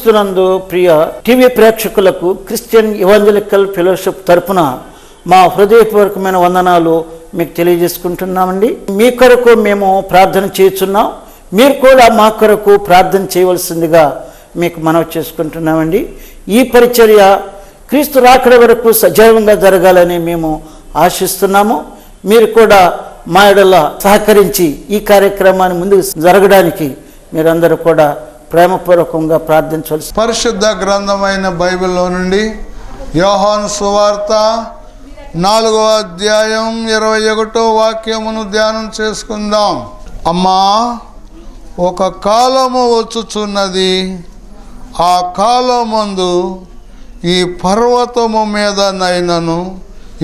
క్రీస్తునందు ప్రియ టీవీ ప్రేక్షకులకు Christian evangelical fellowship తరపున మా హృదయపూర్వకమైన వందనాలు మీకు తెలియజేసుకుంటున్నామండి. మీ కొరకు మేము ప్రార్థన చేస్తున్నాం. మీరు కూడా మా కొరకు ప్రార్థన చేయవలసిందిగా మీకు మనవి చేసుకుంటున్నామండి. ఈ పరిచర్య క్రీస్తు రాకడ వరకు సజీవంగా జరగాలని మేము ఆశిస్తున్నాము. మీరు కూడా మా ఎడల సహకరించి ఈ కార్యక్రమాన్ని ముందుకు జరగడానికి మీరందరూ కూడా ప్రేమపూర్వకంగా ప్రార్థించవలసి. పరిశుద్ధ గ్రంథమైన బైబిల్లో నుండి యోహాను సువార్త 4వ అధ్యాయం 21వ వాక్యమును ధ్యానం చేసుకుందాం. అమ్మా, ఒక కాలము వచ్చుచున్నది, ఆ కాలమందు ఈ పర్వతము మీద నైనను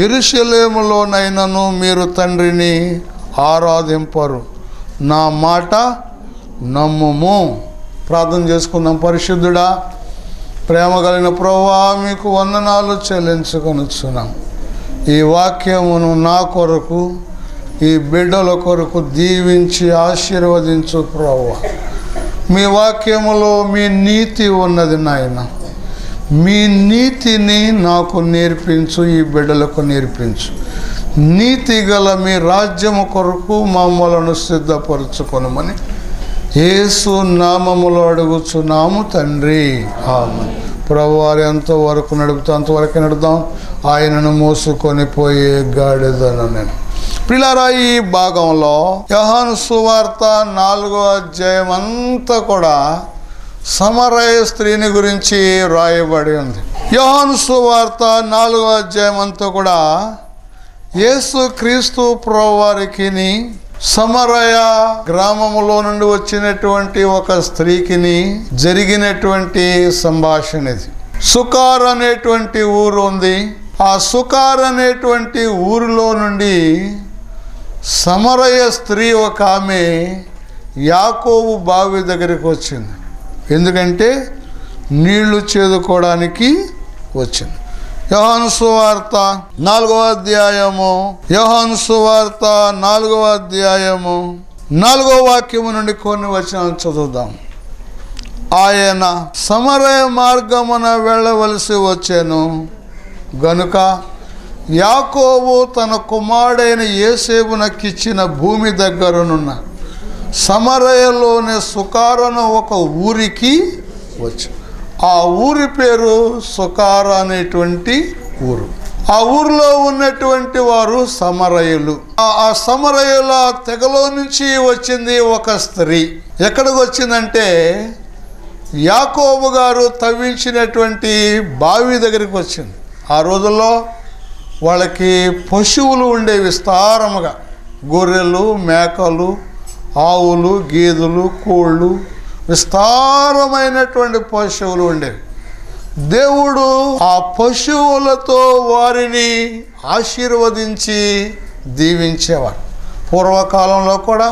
యెరూషలేములోనైనను మీరు తండ్రిని ఆరాధింపరు. నా మాట నమ్ముము. ప్రార్థన చేసుకుందాం. పరిశుద్ధుడా, ప్రేమ కలిగిన ప్రభువా, మీకు వందనాలు చెల్లించుకొనుచున్నాం. ఈ వాక్యమును నా కొరకు, ఈ బిడ్డల కొరకు దీవించి ఆశీర్వదించు ప్రభువా. మీ వాక్యములో మీ నీతి ఉన్నది నాయన. మీ నీతిని నాకు నేర్పించు, ఈ బిడ్డలకు నేర్పించు. నీతి గల మీ రాజ్యము కొరకు మమ్మలను సిద్ధపరచుకొనుమని యేసు నామములో అడుగుచున్నాము తండ్రి, ఆమేన్. ప్రభువారు ఎంతవరకు నడుపుతా అంతవరకు నడుద్దాం. ఆయనను మోసుకొని పోయే గాడిదను నేను. పిల్లరా, ఈ భాగంలో యోహాను సువార్త 4వ అధ్యాయం అంతా కూడా సమరయ స్త్రీని గురించి రాయబడి ఉంది. యోహాను సువార్త 4వ అధ్యాయం అంతా కూడా యేసు క్రీస్తు ప్రభువారికి సమరయ గ్రామములో నుండి వచ్చినటువంటి ఒక స్త్రీకిని జరిగినటువంటి సంభాషణ ఇది. సుకార్ అనేటువంటి ఊరు ఉంది. ఆ సుకార్ అనేటువంటి ఊరిలో నుండి సమరయ స్త్రీ ఒక ఆమె యాకోబు బావి దగ్గరికి వచ్చింది. ఎందుకంటే నీళ్లు చేదుకోవడానికి వచ్చింది. యోహాను సువార్త 4వ అధ్యాయము 4వ వాక్యము నుండి కొన్ని వచనాలు చదువుదాం. ఆయన సమరయ మార్గమున వెళ్ళవలసి వచ్చాను గనుక యాకోబు తన కుమారుడైన యోసేపునకిచ్చిన భూమి దగ్గరనున్న సమరయలోని సుకారను ఒక ఊరికి వచ్చి, ఆ ఊరి పేరు సుకార అనేటువంటి ఊరు. ఆ ఊరిలో ఉన్నటువంటి వారు సమరయులు. ఆ సమరయుల తెగలో నుంచి వచ్చింది ఒక స్త్రీ. ఎక్కడికి వచ్చిందంటే యాకోబు గారు తవ్వించినటువంటి బావి దగ్గరికి వచ్చింది. ఆ రోజుల్లో వాళ్ళకి పశువులు ఉండేవి విస్తారముగా. గొర్రెలు, మేకలు, ఆవులు, గేదెలు, కోళ్ళు, విస్తారమైనటువంటి పశువులు ఉండేవి. దేవుడు ఆ పశువులతో వారిని ఆశీర్వదించి దీవించేవాడు. పూర్వకాలంలో కూడా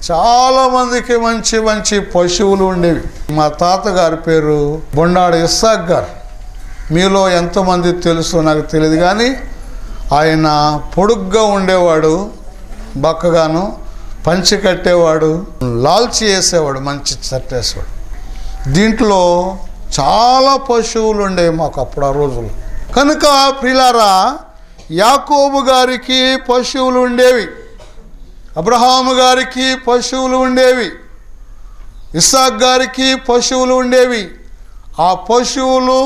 చాలామందికి మంచి మంచి పశువులు ఉండేవి. మా తాతగారి పేరు బొండాడు ఇస్సాక్ గారు. మీలో ఎంతమంది తెలుసు నాకు తెలియదు, కానీ ఆయన పొడుగ్గా ఉండేవాడు, బక్కగాను, పంచి కట్టేవాడు, లాల్చి వేసేవాడు, మంచి చట్టేసేవాడు. దీంట్లో చాలా పశువులు ఉండేవి మాకు అప్పుడు ఆ రోజులు. కనుక ప్రియులారా, యాకోబు గారికి పశువులు ఉండేవి, అబ్రహాము గారికి పశువులు ఉండేవి, ఇస్సాక్ గారికి పశువులు ఉండేవి. ఆ పశువులు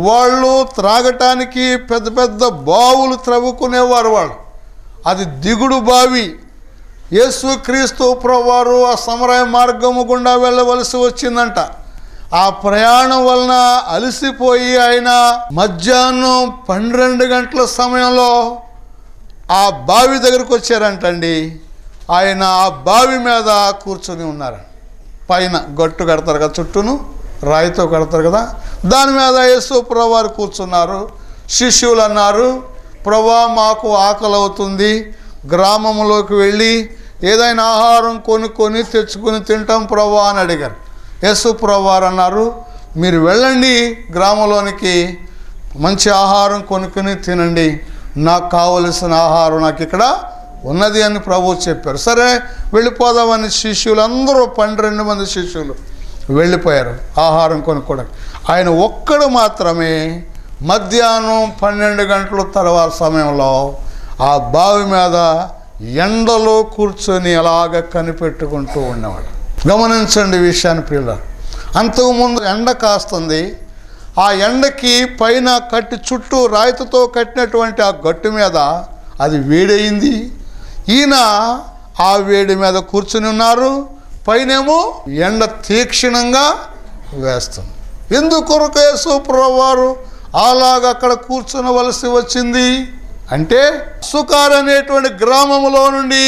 వాళ్ళు త్రాగటానికి పెద్ద పెద్ద బావులు త్రవ్వుకునేవారు వాళ్ళు. అది దిగుడు బావి. యేసు క్రీస్తు ప్రభువారు ఆ సమరయ మార్గము గుండా వెళ్ళవలసి వచ్చిందంట. ఆ ప్రయాణం వలన అలసిపోయి ఆయన మధ్యాహ్నం 12 గంటల సమయంలో ఆ బావి దగ్గరకు వచ్చారంటండి. ఆయన ఆ బావి మీద కూర్చొని ఉన్నారు. పైన గట్టు కడతారు కదా, చుట్టూను రాయితో కడతారు కదా, దాని మీద యేసు ప్రభువారు కూర్చున్నారు. శిష్యులు అన్నారు, ప్రభువా, మాకు ఆకలి అవుతుంది, గ్రామంలోకి వెళ్ళి ఏదైనా ఆహారం కొనుక్కొని తెచ్చుకొని తింటాం ప్రభువా అని అడిగారు. యేసు ప్రభువారు అన్నారు, మీరు వెళ్ళండి గ్రామంలోనికి, మంచి ఆహారం కొనుక్కొని తినండి, నాకు కావలసిన ఆహారం నాకు ఇక్కడ ఉన్నది అని ప్రభువు చెప్పారు. సరే వెళ్ళిపోదామని శిష్యులు అందరూ 12 మంది శిష్యులు వెళ్ళిపోయారు ఆహారం కొనుక్కోవడానికి. ఆయన ఒక్కడు మాత్రమే మధ్యాహ్నం 12 గంటల తర్వాత సమయంలో ఆ బావి మీద ఎండలో కూర్చొని అలాగ కనిపెట్టుకుంటూ ఉండేవాడు. గమనించండి విషయాన్ని ప్రియులారా. అంతకుముందు ఎండ కాస్తుంది. ఆ ఎండకి పైన కట్టి చుట్టూ రాయితతో కట్టినటువంటి ఆ గట్టు మీద అది వేడయింది. ఈయన ఆ వేడి మీద కూర్చుని ఉన్నారు. పైనేమో ఎండ తీక్షణంగా వేస్తుంది. ఎందుకొరకు యేసు ప్రభువారు అలాగ అక్కడ కూర్చునవలసి వచ్చింది అంటే, సుకార్ అనేటువంటి గ్రామంలో నుండి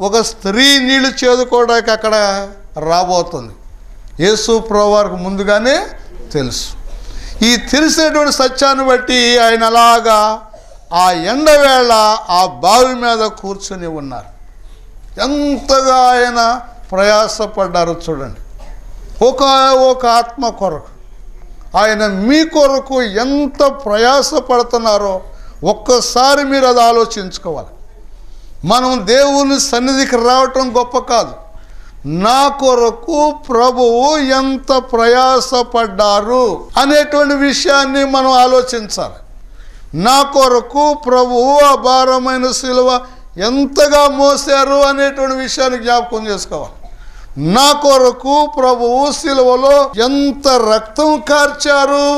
ఒక స్త్రీ నీళ్లు చేదుకోవడానికి అక్కడ రాబోతుంది. యేసు ప్రభువారికి ముందుగానే తెలుసు. ఈ తెలిసినటువంటి సత్యాన్ని బట్టి ఆయన అలాగా ఆ ఎండవేళ ఆ బావి మీద కూర్చుని ఉన్నారు. ఎంతగా ఆయన ప్రయాసపడ్డారో చూడండి. ఒక ఆత్మ కొరకు ఆయన మీ కొరకు ఎంత ప్రయాసపడుతున్నారో ఒక్కసారి మీరు అది ఆలోచించుకోవాలి. మనం దేవుని సన్నిధికి రావటం గొప్ప కాదు. నా కొరకు ప్రభువు ఎంత ప్రయాసపడ్డారు అనేటువంటి విషయాన్ని మనం ఆలోచించాలి. నా కొరకు ప్రభువు ఆ భారమైన సిలువ ఎంతగా మోసారు అనేటువంటి విషయాన్ని జ్ఞాపకం చేసుకోవాలి. నా కొరకు ప్రభువు సిలువలో ఎంత రక్తం కార్చారు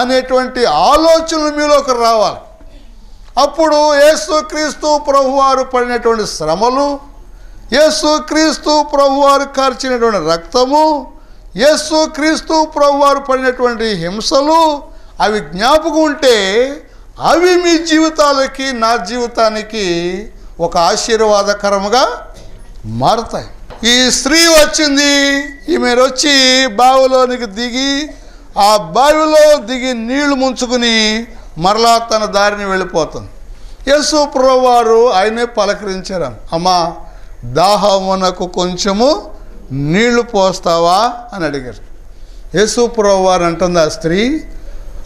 అనేటువంటి ఆలోచనలు మీలోకి రావాలి. అప్పుడు యేసుక్రీస్తు ప్రభువారు పడినటువంటి శ్రమలు, యేసుక్రీస్తు ప్రభువారు కార్చినటువంటి రక్తము, యేసుక్రీస్తు ప్రభువారు పడినటువంటి హింసలు అవి జ్ఞాపకం ఉంటే అవి మీ జీవితాలకి, నా జీవితానికి ఒక ఆశీర్వాదకరముగా మారుతాయి. ఈ స్త్రీ వచ్చింది. ఈమె వచ్చి బావిలోనికి దిగి ఆ బావిలో దిగి నీళ్లు ముంచుకుని మరలా తన దారిని వెళ్ళిపోతుంది. యేసు ప్రభువారు ఆయనే పలకరించారు. అమ్మా, దాహమునకు కొంచెము నీళ్లు పోస్తావా అని అడిగారు. యేసు ప్రభువారు అంటుంది ఆ స్త్రీ,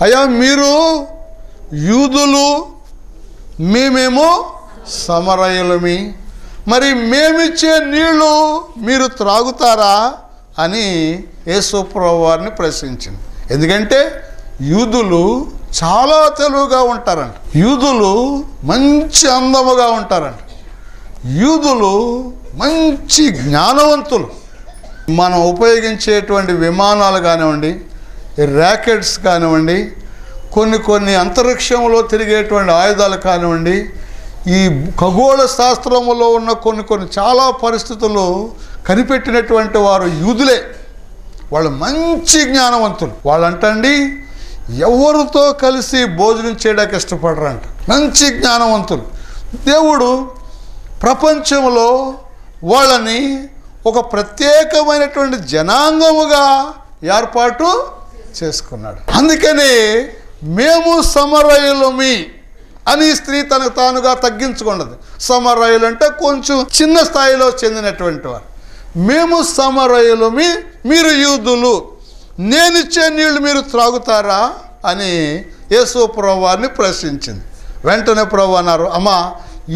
అయ్యా మీరు యూదులు, మేమేమో సమరయులమి, మరి మేమిచ్చే నీళ్లు మీరు త్రాగుతారా అని యేసు ప్రభువారిని ప్రశ్నించింది. ఎందుకంటే యూదులు చాలా తెలుగుగా ఉంటారంట. యూదులు మంచి అందముగా ఉంటారంట. యూదులు మంచి జ్ఞానవంతులు. మనం ఉపయోగించేటువంటి విమానాలు కానివ్వండి, ర్యాకెట్స్ కానివ్వండి, కొన్ని అంతరిక్షంలో తిరిగేటువంటి ఆయుధాలు కానివ్వండి, ఈ ఖగోళ శాస్త్రములో ఉన్న కొన్ని చాలా పరిస్థితులు కనిపెట్టినటువంటి వారు యూదులే. వాళ్ళు మంచి జ్ఞానవంతులు. వాళ్ళంటండి ఎవరితో కలిసి భోజనం చేయడానికి ఇష్టపడరంట. మంచి జ్ఞానవంతులు. దేవుడు ప్రపంచంలో వాళ్ళని ఒక ప్రత్యేకమైనటువంటి జనాంగముగా ఏర్పాటు చేసుకున్నాడు. అందుకనే మేము సమరయులమి అని స్త్రీ తనకు తానుగా తగ్గించుకున్నది. సమరయులు అంటే కొంచెం చిన్న స్థాయిలో చెందినటువంటి వారు. మేము సమరయులమి, మీరు యూదులు, నేనిచ్చే నీళ్లు మీరు త్రాగుతారా అని యేసు ప్రభువారిని ప్రశ్నించింది. వెంటనే ప్రభువు అన్నారు, అమ్మా,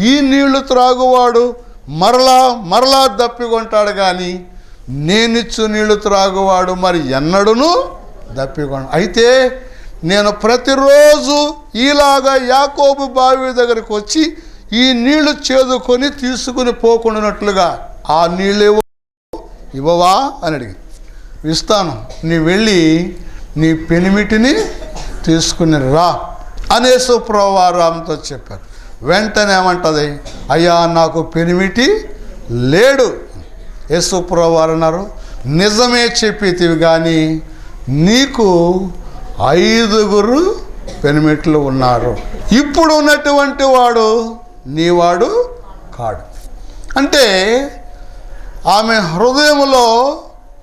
ఈ నీళ్లు త్రాగువాడు మరలా దప్పికొంటాడు, కానీ నేనిచ్చు నీళ్లు త్రాగువాడు మరి ఎన్నడూను దప్పికొండ. అయితే నేను ప్రతిరోజు ఇలాగా యాకోబు బావి దగ్గరికి వచ్చి ఈ నీళ్లు చేదుకొని తీసుకుని పోకుండానట్లుగా ఆ నీళ్ళు ఇవ్వవా అని అడిగి, ఇస్తాను, నీ వెళ్ళి నీ పెనిమిటిని తీసుకుని రా అని యేసు ప్రభువారు ఆమెతో చెప్పారు. వెంటనే ఏమంటుంది, అయ్యా నాకు పెనిమిటి లేడు. యేసు ప్రభువారు అన్నారు, నిజమే చెప్పితివి, కానీ నీకు 5 పెనిమిట్లు ఉన్నారు. ఇప్పుడు ఉన్నటువంటి వాడు నీవాడు కాడు. అంటే ఆమె హృదయంలో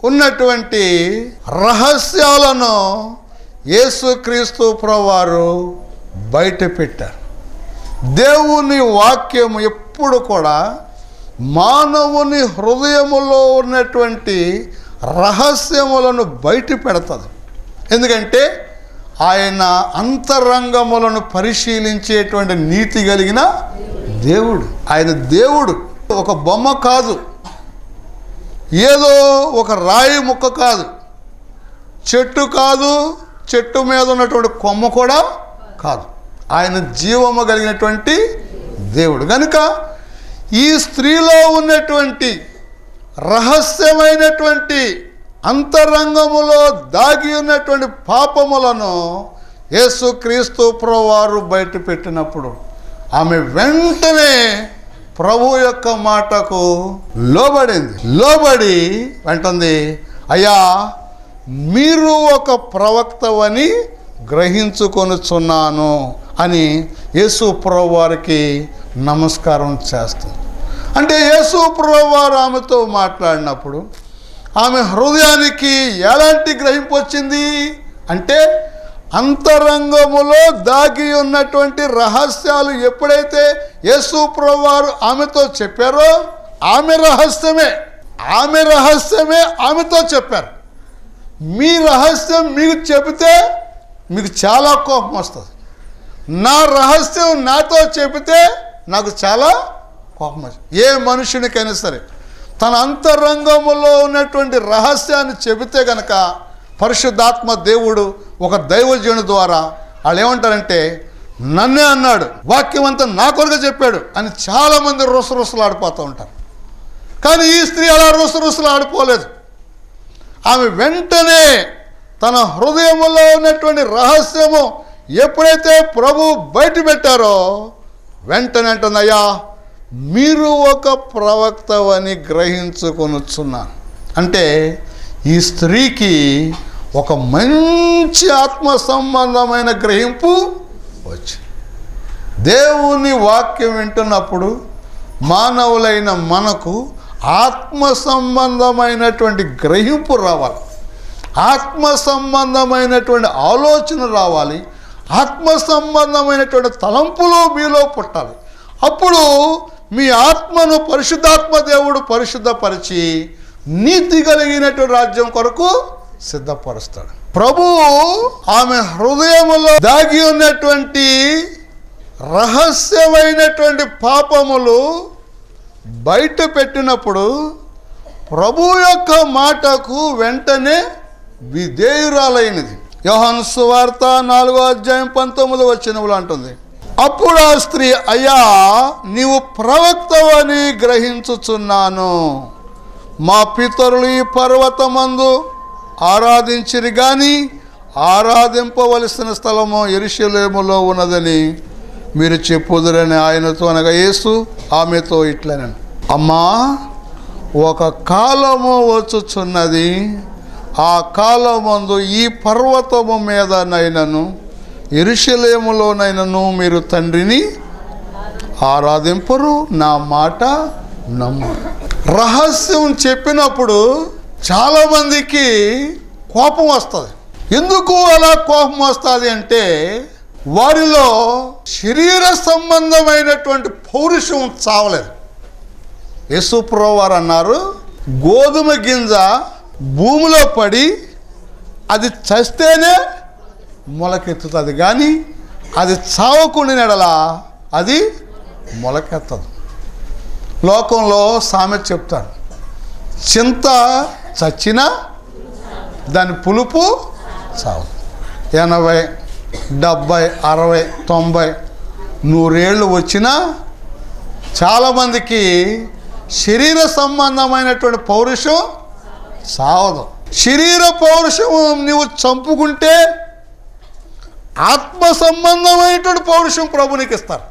ఉన్నటువంటి రహస్యాలను యేసుక్రీస్తు ప్రభువారు బయట పెట్టారు. దేవుని వాక్యం ఎప్పుడు కూడా మానవుని హృదయములో ఉన్నటువంటి రహస్యములను బయట పెడతాడు. ఎందుకంటే ఆయన అంతరంగములను పరిశీలించేటువంటి నీతి కలిగిన దేవుడు. ఆయన దేవుడు ఒక బొమ్మ కాదు, ఏదో ఒక రాయి ముక్క కాదు. చెట్టు కాదు, చెట్టు మీద ఉన్నటువంటి కొమ్మ కూడా కాదు. ఆయన జీవము కలిగినటువంటి దేవుడు. కనుక ఈ స్త్రీలో ఉన్నటువంటి రహస్యమైనటువంటి అంతరంగములో దాగి ఉన్నటువంటి పాపములను యేసుక్రీస్తు ప్రభువారు బయట పెట్టినప్పుడు ఆమె వెంటనే ప్రభు యొక్క మాటకు లోబడి అంటుంది, అయ్యా మీరు ఒక ప్రవక్తవని గ్రహించుకొనుచున్నాను అని యేసు ప్రభువారికి నమస్కారం చేస్తుంది. అంటే యేసు ప్రభువారు ఆమెతో మాట్లాడినప్పుడు ఆమె హృదయానికి ఎలాంటి గ్రహింపు వచ్చింది అంటే, అంతరంగములో దాగి ఉన్నటువంటి రహస్యాలు ఎప్పుడైతే యేసు ప్రభువారు ఆమెతో చెప్పారో ఆమె రహస్యమే ఆమెతో చెప్పారు. మీ రహస్యం మీకు చెబితే మీకు చాలా కోపం వస్తుంది. నా రహస్యం నాతో చెబితే నాకు చాలా కోపం వస్తుంది. ఏ మనుషునికైనా సరే తన అంతరంగములో ఉన్నటువంటి రహస్యాన్ని చెబితే గనక పరిశుద్ధాత్మ దేవుడు ఒక దైవజనుడి ద్వారా వాళ్ళు ఏమంటారంటే, నన్నే అన్నాడు, వాక్యం అంతా నా కొరకు చెప్పాడు అని చాలామంది రుసరుసలు ఆడిపోతూ ఉంటారు. కానీ ఈ స్త్రీ అలా రుసరుసలు ఆడిపోలేదు. ఆమె వెంటనే తన హృదయంలో ఉన్నటువంటి రహస్యము ఎప్పుడైతే ప్రభు బయట పెట్టారో వెంటనే అంటుంది, అయ్యా మీరు ఒక ప్రవక్తవని గ్రహించుకొనుచున్నాను. అంటే ఈ స్త్రీకి ఒక మంచి ఆత్మ సంబంధమైన గ్రహింపు వచ్చి, దేవుని వాక్యం వింటున్నప్పుడు మానవులైన మనకు ఆత్మ సంబంధమైనటువంటి గ్రహింపు రావాలి, ఆత్మ సంబంధమైనటువంటి ఆలోచన రావాలి, ఆత్మ సంబంధమైనటువంటి తలంపులు మీలో పుట్టాలి. అప్పుడు మీ ఆత్మను పరిశుద్ధాత్మ దేవుడు పరిశుద్ధపరిచి నీతి కలిగినటువంటి రాజ్యం కొరకు సిద్ధపరుస్తాడు. ప్రభువు ఆమె హృదయములో దాగి ఉన్నటువంటి రహస్యమైనటువంటి పాపములు బయట పెట్టినప్పుడు ప్రభు యొక్క మాటకు వెంటనే విధేయురాలైనది. యోహాను సువార్త 4:19 అంటుంది, అప్పుడు ఆ స్త్రీ, అయ్యా నీవు ప్రవక్తవని గ్రహించుచున్నాను. మా పితరులు ఈ పర్వతమందు ఆరాధించిరి గాని ఆరాధింపవలసిన స్థలము యెరూషలేములో ఉన్నదని మీరు చెప్పుదురని ఆయనతో అనగా యేసు ఆమెతో ఇట్లనను, అమ్మా ఒక కాలము వచ్చుచున్నది, ఆ కాలమందు ఈ పర్వతము మీదనైనను యెరూషలేములోనైనను మీరు తండ్రిని ఆరాధింపరు, నా మాట నమ్మరు. రహస్యం చెప్పినప్పుడు చాలామందికి కోపం వస్తుంది. ఎందుకు అలా కోపం వస్తుంది అంటే, వారిలో శరీర సంబంధమైనటువంటి పౌరుషం చావలేదు. యేసు ప్రభువారు అన్నారు, గోధుమ గింజ భూమిలో పడి అది చస్తేనే మొలకెత్తుతుంది, కానీ అది చావకుండా ఎడల అది మొలకెత్తదు. లోకంలో సామెత చెప్తారు, చింత చచ్చినా దాని పులుపు చావు. 80, 70, 60, 90, 100 ఏళ్ళు వచ్చినా చాలామందికి శరీర సంబంధమైనటువంటి పౌరుషం సావదు. శరీర పౌరుషం నువ్వు చంపుకుంటే ఆత్మ సంబంధమైనటువంటి పౌరుషం ప్రభునికి ఇస్తారు.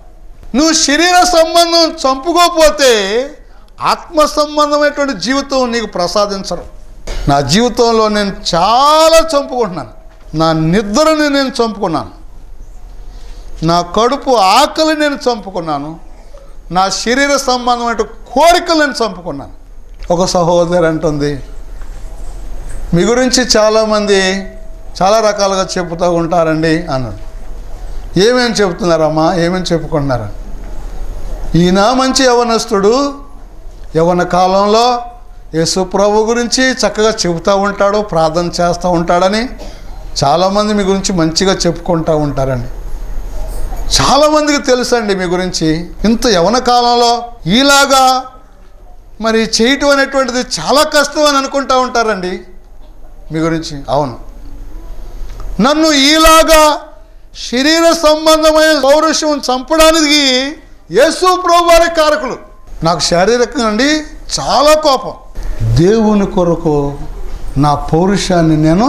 నువ్వు శరీర సంబంధం చంపుకోకపోతే ఆత్మ సంబంధమైనటువంటి జీవితం నీకు ప్రసాదించరు. నా జీవితంలో నేను చాలా చంపుకుంటున్నాను. నా నిద్రని నేను చంపుకున్నాను, నా కడుపు ఆకలి నేను చంపుకున్నాను, నా శరీర సంబంధమైన కోరికలు నేను చంపుకున్నాను. ఒక సహోదరి అంటుంది, మీ గురించి చాలామంది చాలా రకాలుగా చెబుతూ ఉంటారండి అన్నాడు. ఏమేమి చెబుతున్నారమ్మా, ఏమేమి చెప్పుకుంటున్నారా? ఈయన మంచి యవనస్తుడు, యవన కాలంలో యేసు ప్రభు గురించి చక్కగా చెబుతూ ఉంటాడు, ప్రార్థన చేస్తూ ఉంటాడని చాలామంది మీ గురించి మంచిగా చెప్పుకుంటూ ఉంటారండి. చాలామందికి తెలుసండి మీ గురించి. ఇంత యవన కాలంలో ఈలాగా మరి చేయటం అనేటువంటిది చాలా కష్టం అని అనుకుంటూ ఉంటారండి మీ గురించి. అవును, నన్ను ఈలాగా శరీర సంబంధమైన పౌరుషం చంపడానికి యేసు ప్రభువారే కారకులు. నాకు శారీరకంగా అండి చాలా కోపం. దేవుని కొరకు నా పౌరుషాన్ని నేను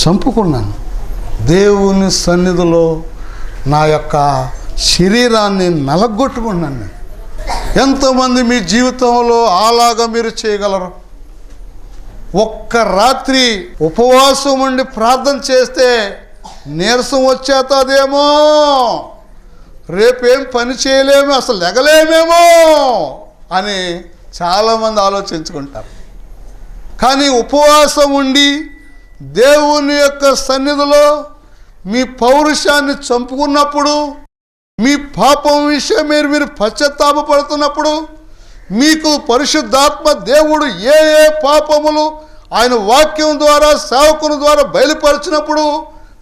చంపుకున్నాను. దేవుని సన్నిధిలో నా యొక్క శరీరాన్ని నలగొట్టుకున్నాను నేను. ఎంతమంది మీ జీవితంలో అలాగా మీరు చేయగలరు? ఒక్క రాత్రి ఉపవాసం ఉండి ప్రార్థన చేస్తే నీరసం వచ్చేస్తుందేమో, రేపేం పని చేయలేము, అసలు లెగలేమేమో అని చాలామంది ఆలోచించుకుంటారు. కానీ ఉపవాసం ఉండి దేవుని యొక్క సన్నిధిలో మీ పౌరుషాన్ని చంపుకున్నప్పుడు, మీ పాపం విషయం మీరు పశ్చాత్తాపడుతున్నప్పుడు, మీకు పరిశుద్ధాత్మ దేవుడు ఏ పాపములు ఆయన వాక్యం ద్వారా సేవకుని ద్వారా బయలుపరిచినప్పుడు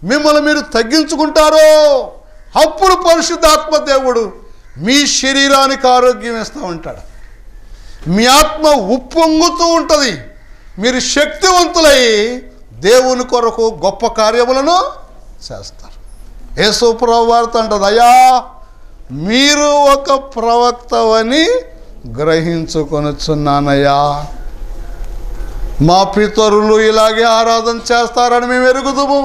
మిమ్మల్ని మీరు తగ్గించుకుంటారో అప్పుడు పరిశుద్ధాత్మ దేవుడు మీ శరీరానికి ఆరోగ్యం ఇస్తూ ఉంటాడు. మీ ఆత్మ ఉప్పొంగుతూ ఉంటుంది. మీరు శక్తివంతులై దేవుని కొరకు గొప్ప కార్యములను చేస్తారు. యేసు ప్రభువు వారితో అంటది, అయ్యా మీరు ఒక ప్రవక్తవని గ్రహించుకొనుచున్నానయ్యా. మా పితరులు ఇలాగే ఆరాధన చేస్తారని మేము ఎరుగుదుము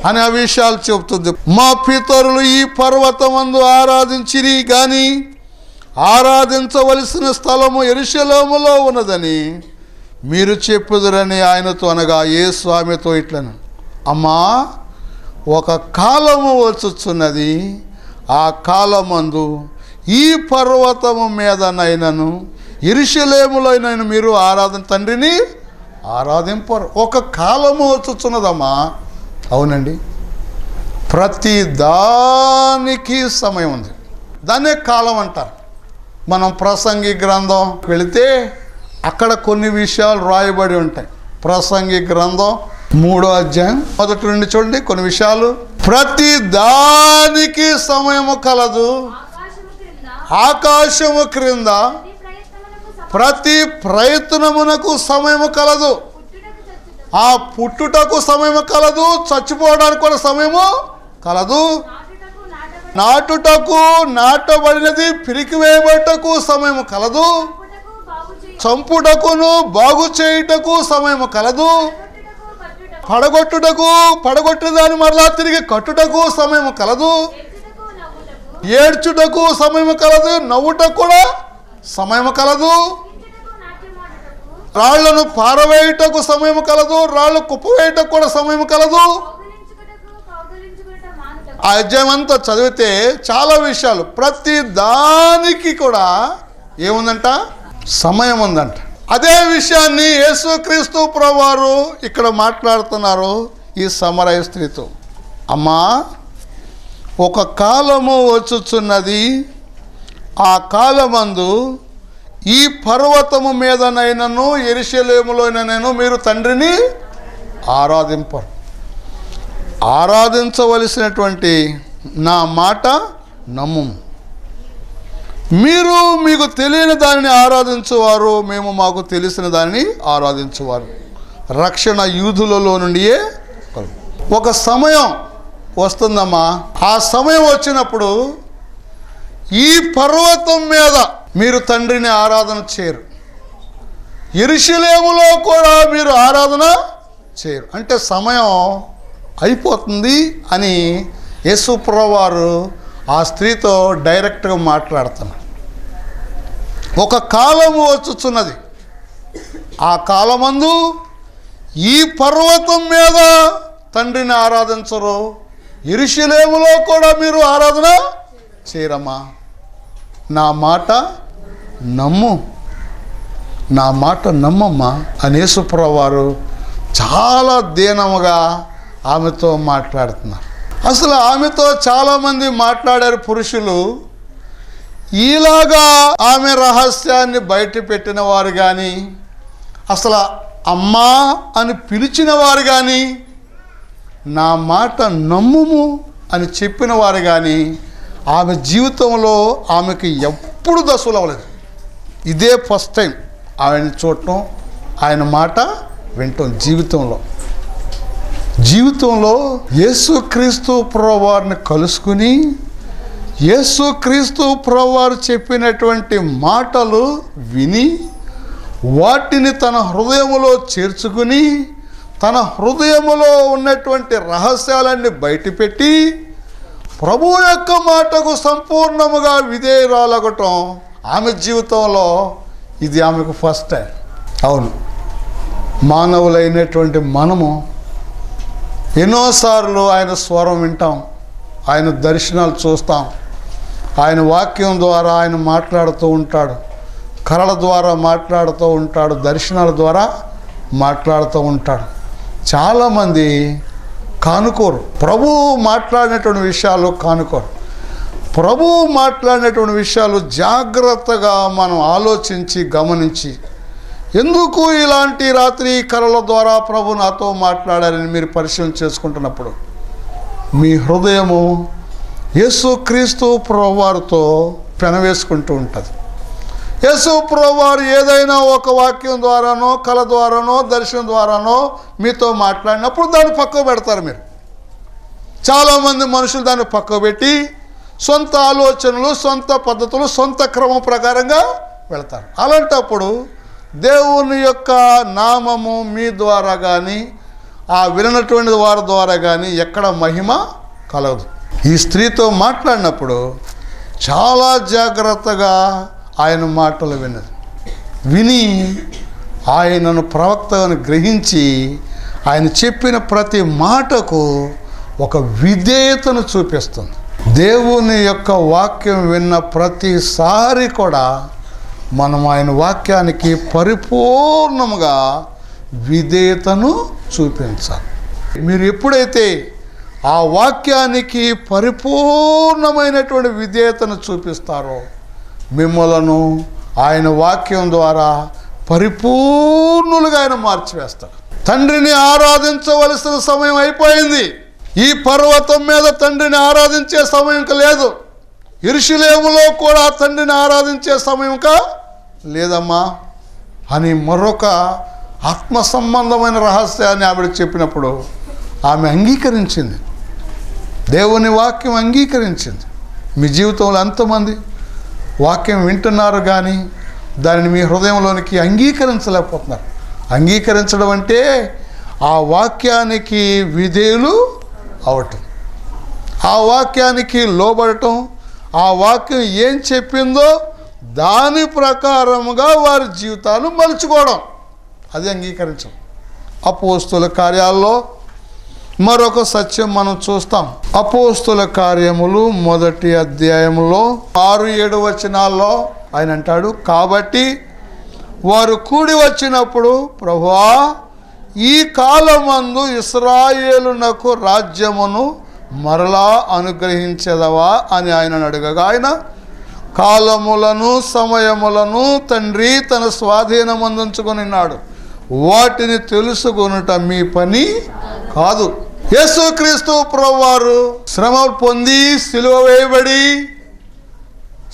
అని ఆ విషయాలు చెబుతుంది. మా పితరులు ఈ పర్వతమందు ఆరాధించిరి గాని ఆరాధించవలసిన స్థలము యెరూషలేములో ఉన్నదని మీరు చెప్పుదురని ఆయనతో అనగా యేసు ఆమెతో ఇట్లను, అమ్మా ఒక కాలము వచ్చుచున్నది, ఆ కాలమందు ఈ పర్వతము మీదనైనను యెరూషలేములోనైనా మీరు తండ్రిని ఆరాధింపరు. ఒక కాలము వచ్చుచున్నదమ్మా. అవునండి, ప్రతి దానికి సమయం ఉంది. దాన్నే కాలం అంటారు. మనం ప్రసంగి గ్రంథం వెళితే అక్కడ కొన్ని విషయాలు రాయబడి ఉంటాయి. ప్రసంగి గ్రంథం 3వ అధ్యాయం 1 నుండి చూడండి. కొన్ని విషయాలు, ప్రతి దానికి సమయము కలదు, ఆకాశము క్రింద ప్రతి ప్రయత్నమునకు సమయము కలదు. ఆ పుట్టుటకు సమయము కలదు, చచ్చిపోవడానికి కూడా సమయము కలదు, నాటుటకు నాటబడినది పిరికివేయబట్టకు సమయము కలదు, చంపుటకును బాగు చేయుటకు సమయము కలదు, పడగొట్టిన దాన్ని మరలా తిరిగి కట్టుటకు సమయము కలదు, ఏడ్చుటకు సమయము కలదు, నవ్వుటకు కూడా సమయము కలదు, రాళ్లను పారవేయుటకు సమయము కలదు, రాళ్ళు కుప్పవేయుటకు కూడా సమయము కలదు. ఆ అధ్యాయం అంతా చదివితే చాలా విషయాలు, ప్రతి దానికి కూడా ఏముందంట, సమయం ఉందంట. అదే విషయాన్ని యేసుక్రీస్తు ప్రభువారు ఇక్కడ మాట్లాడుతున్నారు ఈ సమరయ స్త్రీతో. అమ్మా ఒక కాలము వచ్చుచున్నది, ఆ కాలమందు ఈ పర్వతము మీదనైనను యెరూషలేములోనైనను మీరు తండ్రిని ఆరాధింపరు. ఆరాధించవలసినటువంటి నా మాట నమ్ము. మీరు మీకు తెలియని దానిని ఆరాధించువారు, మేము మాకు తెలిసిన దానిని ఆరాధించువారు. రక్షణ యూదులలో నుండియే. ఒక సమయం వస్తుందమ్మా. ఆ సమయం వచ్చినప్పుడు ఈ పర్వతం మీద మీరు తండ్రిని ఆరాధన చేయరు, యెరూషలేములో కూడా మీరు ఆరాధన చేయరు. అంటే సమయం అయిపోతుంది అని యేసు ప్రభువారు ఆ స్త్రీతో డైరెక్ట్గా మాట్లాడుతున్నారు. ఒక కాలము వచ్చుచున్నది, ఆ కాలమందు ఈ పర్వతం మీద తండ్రిని ఆరాధించరు, యెరూషలేములో కూడా మీరు ఆరాధన చేయరమ్మా. నా మాట నమ్ము, నా మాట నమ్మమ్మా అని యేసు ప్రభువారు చాలా దీనముగా ఆమెతో మాట్లాడుతున్నారు. అసలు ఆమెతో చాలామంది మాట్లాడారు పురుషులు. ఈలాగా ఆమె రహస్యాన్ని బయట పెట్టిన వారు కానీ, అసలు అమ్మా అని పిలిచిన వారు కానీ, నా మాట నమ్ముము అని చెప్పిన వారు కానీ ఆమె జీవితంలో ఆమెకి ఎప్పుడు దశలు అవ్వలేదు. ఇదే ఫస్ట్ టైం ఆయన చూడటం, ఆయన మాట వింటాం. జీవితంలో యేసుక్రీస్తు ప్రభువారిని కలుసుకుని యేసుక్రీస్తు ప్రభువారు చెప్పినటువంటి మాటలు విని వాటిని తన హృదయములో చేర్చుకుని తన హృదయములో ఉన్నటువంటి రహస్యాలన్నీ బయటపెట్టి ప్రభు యొక్క మాటకు సంపూర్ణముగా విధేయురాలగటం ఆమె జీవితంలో ఇది ఆమెకు ఫస్ట్ టైం. అవును, మానవులైనటువంటి మనము ఎన్నోసార్లు ఆయన స్వరం వింటాం, ఆయన దర్శనాలు చూస్తాం, ఆయన వాక్యం ద్వారా ఆయన మాట్లాడుతూ ఉంటాడు, కళల ద్వారా మాట్లాడుతూ ఉంటాడు, దర్శనాల ద్వారా మాట్లాడుతూ ఉంటాడు. చాలామంది కానుకోరు, ప్రభు మాట్లాడినటువంటి విషయాలు కానుకోరు. ప్రభు మాట్లాడినటువంటి విషయాలు జాగ్రత్తగా మనం ఆలోచించి గమనించి, ఎందుకు ఇలాంటి రాత్రి కళల ద్వారా ప్రభు నాతో మాట్లాడారని మీరు పరిశీలన చేసుకుంటున్నప్పుడు మీ హృదయము యేసుక్రీస్తు ప్రభువారితో పెనవేసుకుంటూ ఉంటుంది. యేసు ప్రభువారు ఏదైనా ఒక వాక్యం ద్వారానో కళ ద్వారానో దర్శనం ద్వారానో మీతో మాట్లాడినప్పుడు దాన్ని పక్కకు పెడతారు. మీరు చాలామంది మనుషులు దాన్ని పక్కకు పెట్టి సొంత ఆలోచనలు, సొంత పద్ధతులు, సొంత క్రమం ప్రకారంగా వెళ్తారు. అలాంటప్పుడు దేవుని యొక్క నామము మీ ద్వారా కానీ ఆ వినటువంటి వారి ద్వారా కానీ ఎక్కడ మహిమ కలగదు. ఈ స్త్రీతో మాట్లాడినప్పుడు చాలా జాగ్రత్తగా ఆయన మాటలు విని ఆయనను ప్రవక్తను గ్రహించి ఆయన చెప్పిన ప్రతి మాటకు ఒక విధేయతను చూపిస్తుంది. దేవుని యొక్క వాక్యం విన్న ప్రతిసారి కూడా మనం ఆయన వాక్యానికి పరిపూర్ణముగా విధేయతను చూపించాలి. మీరు ఎప్పుడైతే ఆ వాక్యానికి పరిపూర్ణమైనటువంటి విధేయతను చూపిస్తారో మిమ్మలను ఆయన వాక్యం ద్వారా పరిపూర్ణులుగా ఆయన మార్చివేస్తాడు. తండ్రిని ఆరాధించవలసిన సమయం అయిపోయింది. ఈ పర్వతం మీద తండ్రిని ఆరాధించే సమయం లేదు. యెరూషలేములో కూడా తండ్రిని ఆరాధించే సమయం లేదమ్మా అని మరొక ఆత్మ సంబంధమైన రహస్యాన్ని ఆవిడ చెప్పినప్పుడు ఆమె అంగీకరించింది. దేవుని వాక్యం అంగీకరించింది. మీ జీవితంలో ఎంతమంది వాక్యం వింటున్నారు కానీ దానిని మీ హృదయంలోనికి అంగీకరించలేకపోతున్నారు? అంగీకరించడం అంటే ఆ వాక్యానికి విధేయులు అవటం, ఆ వాక్యానికి లోబడటం, ఆ వాక్యం ఏం చెప్పిందో దాని ప్రకారముగా వారి జీవితాలు మలుచుకోవడం, అది అంగీకరించడం. అపోస్తుల కార్యాల్లో మరొక సత్యం మనం చూస్తాం. అపోస్తుల కార్యములు 1వ అధ్యాయంలో 6-7 వచనాల్లో ఆయన అంటాడు, కాబట్టి వారు కూడి వచ్చినప్పుడు ప్రభువా ఈ కాలమందు ఇశ్రాయేలునకు రాజ్యమును మరలా అనుగ్రహించదవా అని ఆయనను అడగగా ఆయన కాలములను సమయములను తండ్రి తన స్వాధీనమందుంచుకొనిన్నాడు, వాటిని తెలుసుకొనుట మీ పని కాదు. యేసుక్రీస్తు ప్రభువారు శ్రమ పొంది సిలువ వేయబడి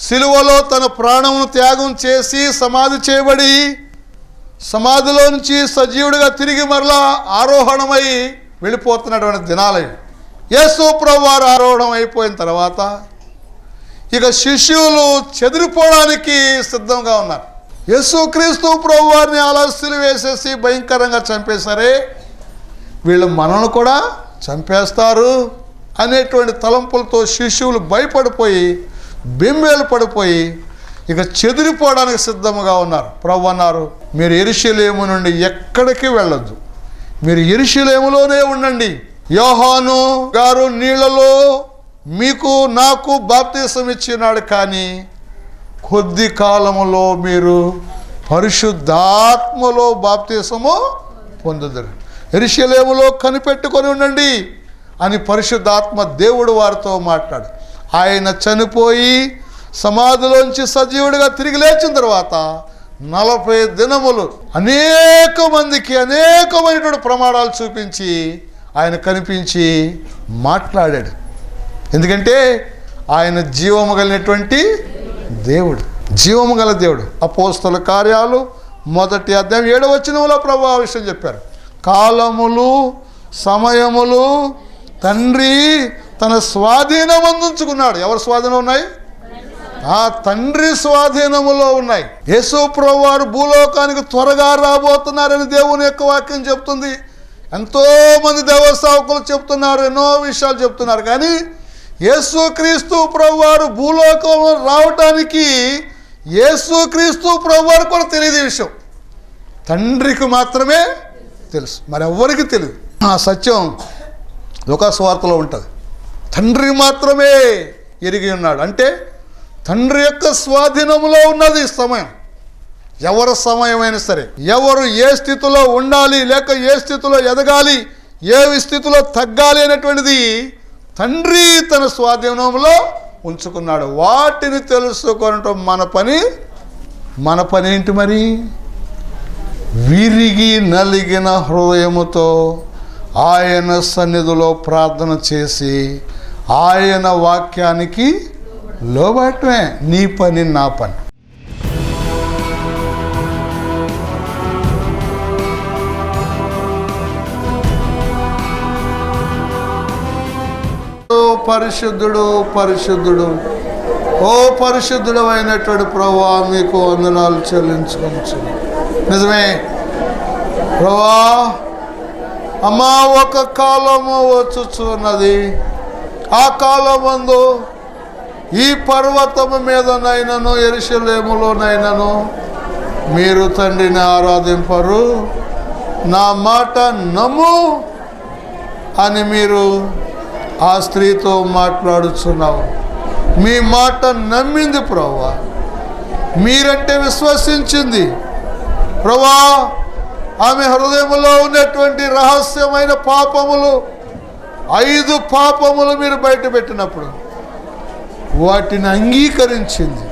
సిలువలో తన ప్రాణమును త్యాగం చేసి సమాధి చేయబడి సమాధిలో నుంచి సజీవుడిగా తిరిగి మరలా ఆరోహణమై వెళ్ళిపోతున్నటువంటి దినాలవి. యేసు ప్రభువారు ఆరోహణం అయిపోయిన తర్వాత ఇక శిష్యులు చెదిరిపోవడానికి సిద్ధంగా ఉన్నారు. యేసుక్రీస్తు ప్రభువారిని అలా సిలువ వేసేసి భయంకరంగా చంపేశారే, వీళ్ళు మనల్ని కూడా చంపేస్తారు అనేటువంటి తలంపులతో శిష్యులు భయపడిపోయి బెంబేలు పడిపోయి ఇక చెదిరిపోవడానికి సిద్ధంగా ఉన్నారు. ప్రభు అన్నారు, మీరు యెరూషలేము నుండి ఎక్కడికి వెళ్ళొద్దు, మీరు యెరూషలేములోనే ఉండండి. యోహాను గారు నీళ్లలో మీకు నాకు బాప్తిసం ఇచ్చినాడు, కానీ కొద్ది కాలములో మీరు పరిశుద్ధాత్మలో బాప్తిసము పొందుదురు. యెరూషలేములో కనిపెట్టుకొని ఉండండి అని పరిశుద్ధాత్మ దేవుడు వారితో మాట్లాడు. ఆయన చనిపోయి సమాధిలోంచి సజీవుడిగా తిరిగి లేచిన తర్వాత 40 దినములు అనేక మందికి అనేకమైనటువంటి ప్రమాణాలు చూపించి ఆయన కనిపించి మాట్లాడాడు. ఎందుకంటే ఆయన జీవము కలిగినటువంటి దేవుడు, జీవము గల దేవుడు. అపోస్తల కార్యాలు 1వ అధ్యాయం 7వ వచనంలో ప్రభువు ఆ విషయం చెప్పారు. కాలములు సమయములు తండ్రి తన స్వాధీనం అందించుకున్నాడు. ఎవరు స్వాధీనం ఉన్నాయి? ఆ తండ్రి స్వాధీనములో ఉన్నాయి. యేసు ప్రభువు వారు భూలోకానికి త్వరగా రాబోతున్నారని దేవుని యొక్క వాక్యం చెప్తుంది. ఎంతో మంది దేవ సేవకులు చెప్తున్నారు, ఎన్నో విషయాలు చెప్తున్నారు. కానీ యేసుక్రీస్తు ప్రభువు వారు భూలోకంలో రావటానికి యేసుక్రీస్తు ప్రభువు వారు కూడా తెలియదు. ఈ విషయం తండ్రికి మాత్రమే తెలుసు, మరి ఎవ్వరికి తెలియదు. ఆ సత్యం లూకాసు వార్తలో ఉంటుంది. తండ్రి మాత్రమే ఎరిగి ఉన్నాడు. అంటే తండ్రి యొక్క స్వాధీనంలో ఉన్నది సమయం. ఎవరి సమయమైనా సరే, ఎవరు ఏ స్థితిలో ఉండాలి, లేక ఏ స్థితిలో ఎదగాలి, ఏ స్థితిలో తగ్గాలి అనేటువంటిది తండ్రి తన స్వాధీనంలో ఉంచుకున్నాడు. వాటిని తెలుసుకోవటం మన పని ఏంటి మరి? విరిగి నలిగిన హృదయముతో ఆయన సన్నిధిలో ప్రార్థన చేసి ఆయన వాక్యానికి లోబడటమే నీ పని, నా పని. పరిశుద్ధుడు పరిశుద్ధుడు, ఓ పరిశుద్ధుడు అయినటువంటి ప్రభువా మీకు వందనాలు చెల్లించుకోవచ్చు. నిజమే ప్రభువా, అమ్మా ఒక కాలము వచ్చుచున్నది. ఆ కాలమందు ఈ పర్వతము మీదనైనను యెరూషలేములోనైనను మీరు తండ్రిని ఆరాధింపరు, నా మాట నమ్ము అని మీరు ఆ స్త్రీతో మాట్లాడుచున్నావు. మీ మాట నమ్మింది ప్రభువా, మీరంటే విశ్వసించింది ప్రభువా. ఆమె హృదయంలో ఉన్నటువంటి రహస్యమైన పాపములు 5 పాపములు మీరు బయట పెట్టినప్పుడు వాటిని అంగీకరించింది,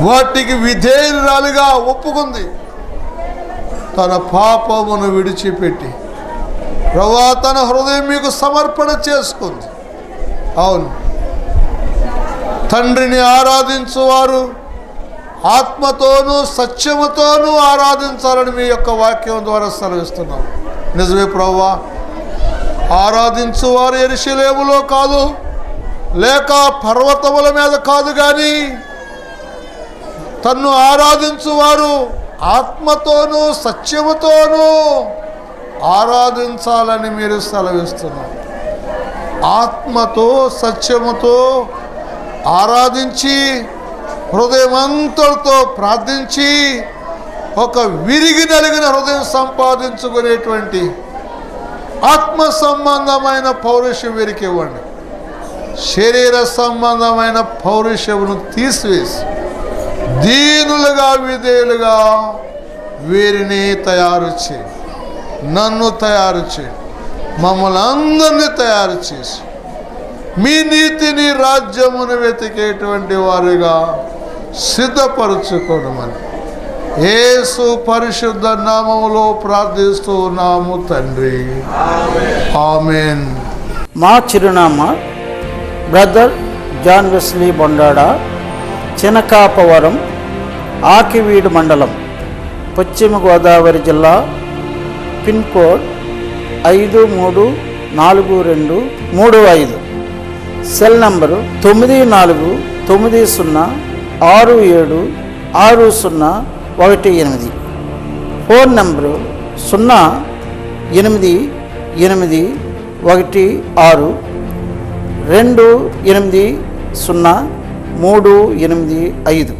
వాటికి విధేయురాలుగా ఒప్పుకుంది. తన పాపమును విడిచిపెట్టి ప్రభువా తన హృదయం మీకు సమర్పణ చేసుకుంది. అవును, తండ్రిని ఆరాధించువారు ఆత్మతోనూ సత్యముతోనూ ఆరాధించాలని మీ యొక్క వాక్యం ద్వారా సెలవిస్తున్నాం. నిజమే ప్రభువా, ఆరాధించువారు యెరూషలేములో కాదు, లేక పర్వతముల మీద కాదు, కానీ తన్ను ఆరాధించువారు ఆత్మతోనూ సత్యముతోనూ ఆరాధించాలని మీరు సెలవిస్తున్నారు. ఆత్మతో సత్యముతో ఆరాధించి హృదయమంతటితో ప్రార్థించి ఒక విరిగి నలిగిన హృదయం సంపాదించుకునేటువంటి ఆత్మ సంబంధమైన పౌరుషం వీరికి ఇవ్వండి. శరీర సంబంధమైన పౌరుషమును తీసివేసి దీనులుగా విధేయులుగా వీరిని తయారు చేయండి. నన్ను తయారు చేయండి, మమ్మల్ని అందరినీ తయారు చేసి మీ నీతిని రాజ్యమును వెతికేటువంటి వారుగా సిద్ధపరచుకోవడమని యేసు పరిశుద్ధ నామములో ప్రార్థిస్తూ ఉన్నాము తండ్రి, ఆమేన్. మా చిరునామా brother John Wesley Bondada, Chinakapavaram, Akividu మండలం, పశ్చిమ గోదావరి జిల్లా. Pin code 534235. Cell number 9490676018. Phone number 08816280385.